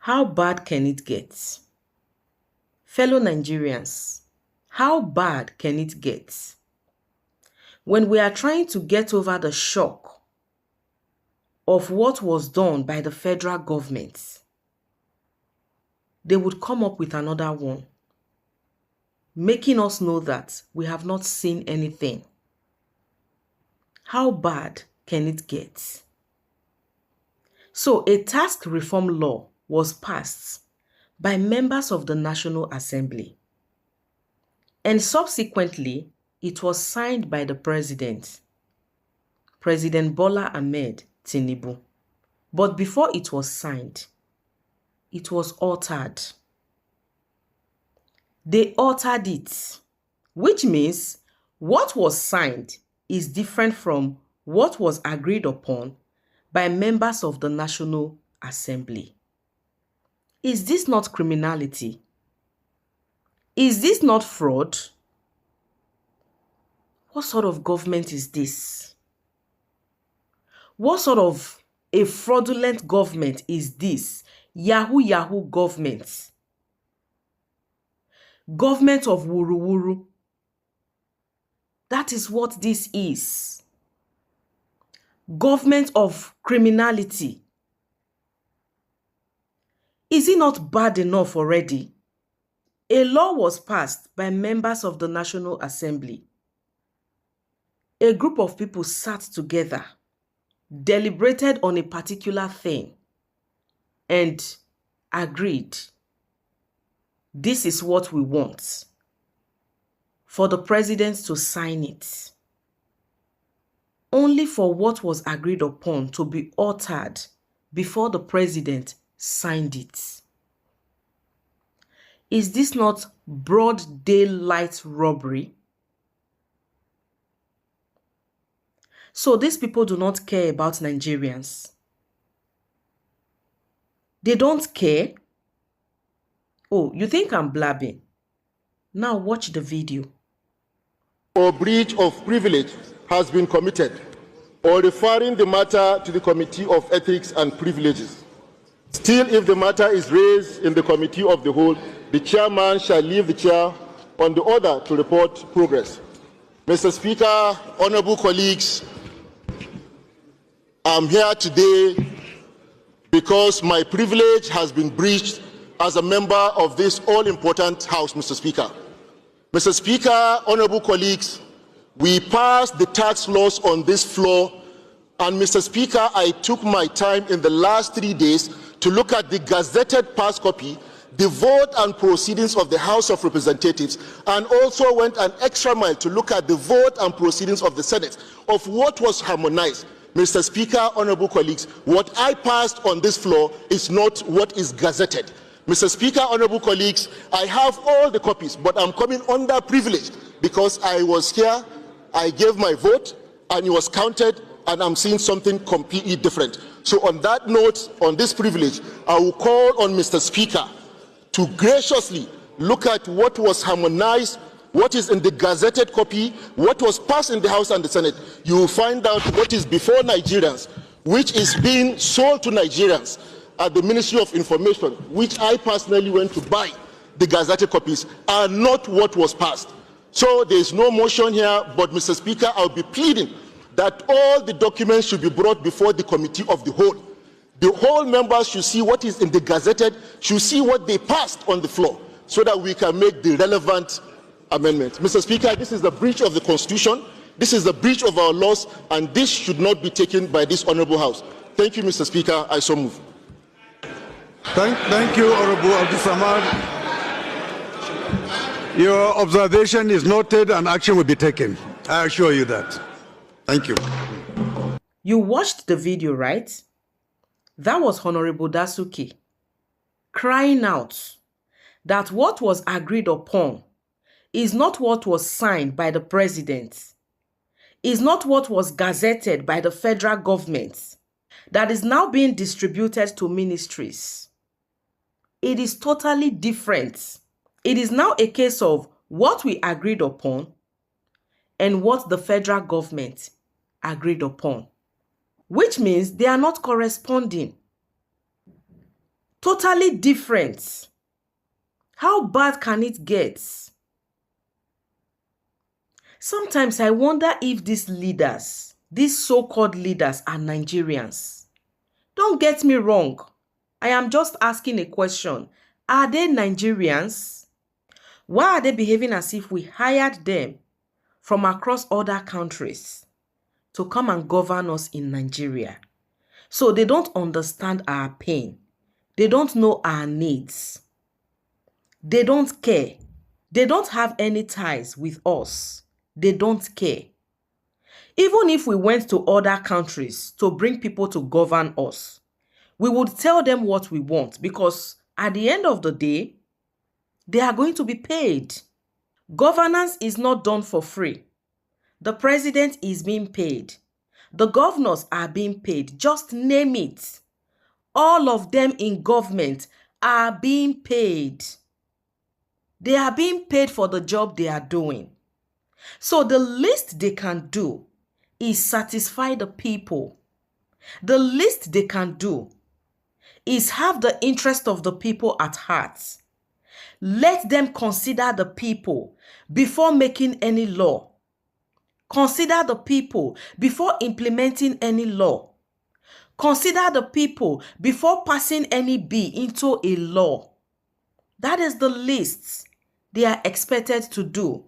How bad can it get? Fellow Nigerians, how bad can it get? When we are trying to get over the shock of what was done by the federal government, they would come up with another one, making us know that we have not seen anything. How bad can it get? So a tax reform law was passed by members of the National Assembly, and subsequently it was signed by the President Bola Ahmed Tinubu. But before it was signed, it was altered. They altered it, which means what was signed is different from what was agreed upon by members of the National Assembly. Is this not criminality? Is this not fraud? What sort of government is this? What sort of a fraudulent government is this? Yahoo government. Government of wuru wuru. That is what this is. Government of criminality. Is it not bad enough already? A law was passed by members of the National Assembly. A group of people sat together, deliberated on a particular thing, and agreed. This is what we want. For the president to sign it. Only for what was agreed upon to be altered before the president signed it. Is this not broad daylight robbery? So these people do not care about Nigerians. They don't care. Oh, you think I'm blabbing? Now watch the video. Or breach of privilege has been committed, or referring the matter to the Committee of Ethics and Privileges. Still, if the matter is raised in the Committee of the Whole, the chairman shall leave the chair on the order to report progress. Mr. Speaker, honorable colleagues, I'm here today because my privilege has been breached as a member of this all-important House, Mr. Speaker. Mr. Speaker, honorable colleagues, we passed the tax laws on this floor, and Mr. Speaker, I took my time in the last 3 days to look at the gazetted past copy, the vote and proceedings of the House of Representatives, and also went an extra mile to look at the vote and proceedings of the Senate of what was harmonized. Mr. Speaker, honorable colleagues, what I passed on this floor is not what is gazetted. Mr. Speaker, honorable colleagues, I have all the copies, but I'm coming under privilege because I was here, I gave my vote, and it was counted, and I'm seeing something completely different. So on that note, on this privilege, I will call on Mr. Speaker to graciously look at what was harmonized, what is in the gazetted copy, what was passed in the House and the Senate. You will find out what is before Nigerians, which is being sold to Nigerians at the Ministry of Information, which I personally went to buy the gazetted copies, are not what was passed. So there is no motion here, but Mr. Speaker, I'll be pleading that all the documents should be brought before the Committee of the Whole. The whole members should see what is in the gazetted, should see what they passed on the floor, so that we can make the relevant amendments. Mr. Speaker, this is the breach of the Constitution, this is the breach of our laws, and this should not be taken by this honorable House. Thank you, Mr. Speaker. I so move. Thank you, Honorable Abdul Samad. Your observation is noted and action will be taken. I assure you that. Thank you. You watched the video, right? That was Honorable Dasuki crying out that what was agreed upon is not what was signed by the president, is not what was gazetted by the federal government, that is now being distributed to ministries. It is totally different. It is now a case of what we agreed upon and what the federal government agreed upon, which means they are not corresponding. Totally different. How bad can it get? Sometimes I wonder if these leaders, these so-called leaders, are Nigerians. Don't get me wrong. I am just asking a question. Are they Nigerians? Why are they behaving as if we hired them from across other countries to come and govern us in Nigeria? So they don't understand our pain. They don't know our needs. They don't care. They don't have any ties with us. They don't care. Even if we went to other countries to bring people to govern us, we would tell them what we want because at the end of the day, they are going to be paid. Governance is not done for free. The president is being paid. The governors are being paid. Just name it. All of them in government are being paid. They are being paid for the job they are doing. So the least they can do is satisfy the people. The least they can do is have the interest of the people at heart. Let them consider the people before making any law. Consider the people before implementing any law. Consider the people before passing any bill into a law. That is the least they are expected to do.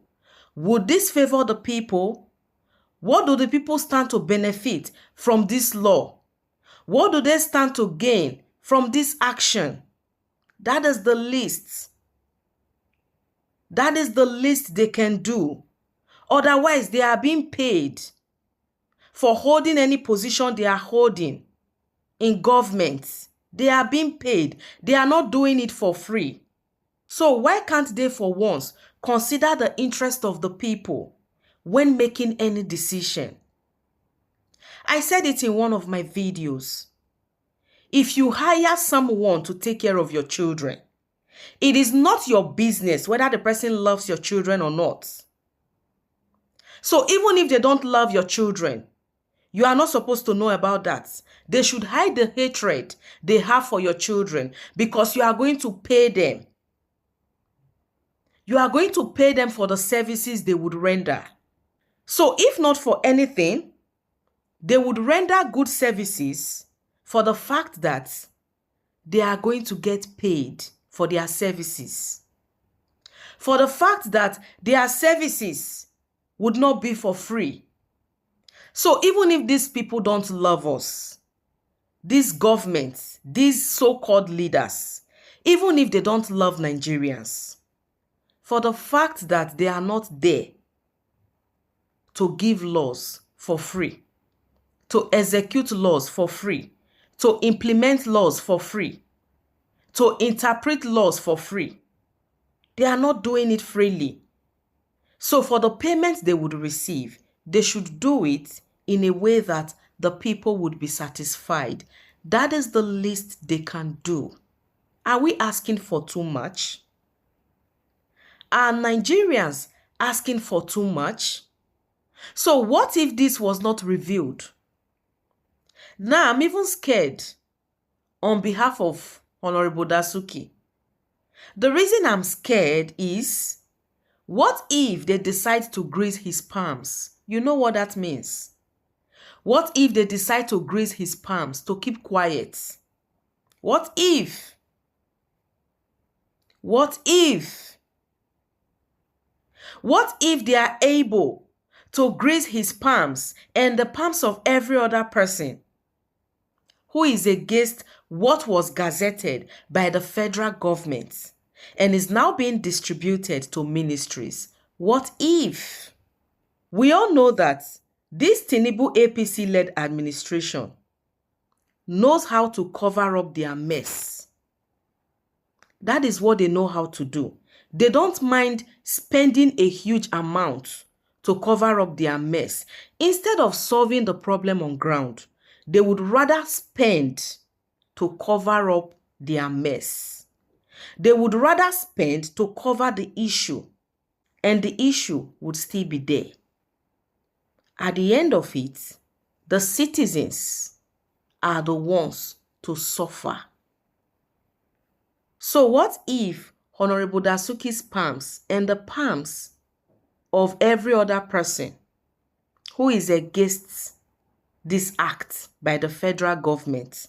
Would this favor the people? What do the people stand to benefit from this law? What do they stand to gain from this action? That is the least. That is the least they can do. Otherwise, they are being paid for holding any position they are holding in government. They are being paid. They are not doing it for free. So why can't they for once consider the interest of the people when making any decision? I said it in one of my videos. If you hire someone to take care of your children, it is not your business whether the person loves your children or not. So even if they don't love your children, you are not supposed to know about that. They should hide the hatred they have for your children because you are going to pay them. You are going to pay them for the services they would render. So if not for anything, they would render good services for the fact that they are going to get paid for their services. For the fact that their services would not be for free. So even if these people don't love us, these governments, these so-called leaders, even if they don't love Nigerians, for the fact that they are not there to give laws for free, to execute laws for free, to implement laws for free, to interpret laws for free, they are not doing it freely. So for the payment they would receive, they should do it in a way that the people would be satisfied. That is the least they can do. Are we asking for too much? Are Nigerians asking for too much? So what if this was not revealed? Now I'm even scared on behalf of Honorable Dasuki. The reason I'm scared is, what if they decide to grease his palms? You know what that means. What if they decide to grease his palms to keep quiet? What if? What if? What if they are able to grease his palms and the palms of every other person who is against what was gazetted by the federal government and is now being distributed to ministries? What if? We all know that this Tinubu-Apc-led administration knows how to cover up their mess. That is what they know how to do. They don't mind spending a huge amount to cover up their mess. Instead of solving the problem on ground, they would rather spend to cover up their mess. They would rather spend to cover the issue, and the issue would still be there. At the end of it, the citizens are the ones to suffer. So what if Honorable Dasuki's palms and the palms of every other person who is against this act by the federal government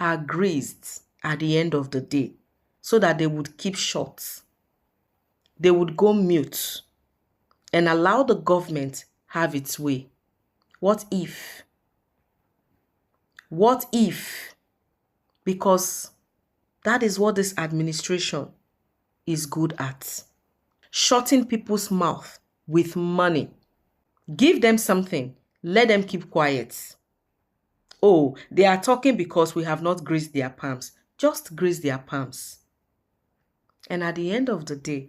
are greased at the end of the day so that they would keep short? They would go mute and allow the government have its way. What if? What if? Because that is what this administration is good at. Shutting people's mouth with money. Give them something, let them keep quiet. Oh, they are talking because we have not greased their palms. Just grease their palms. And at the end of the day,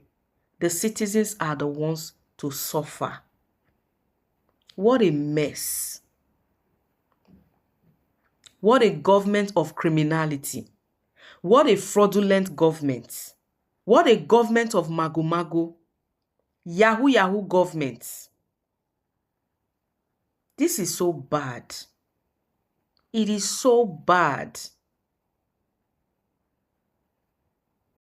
the citizens are the ones to suffer. What a mess. What a government of criminality. What a fraudulent government. What a government of mago-mago. Yahoo government. This is so bad. It is so bad.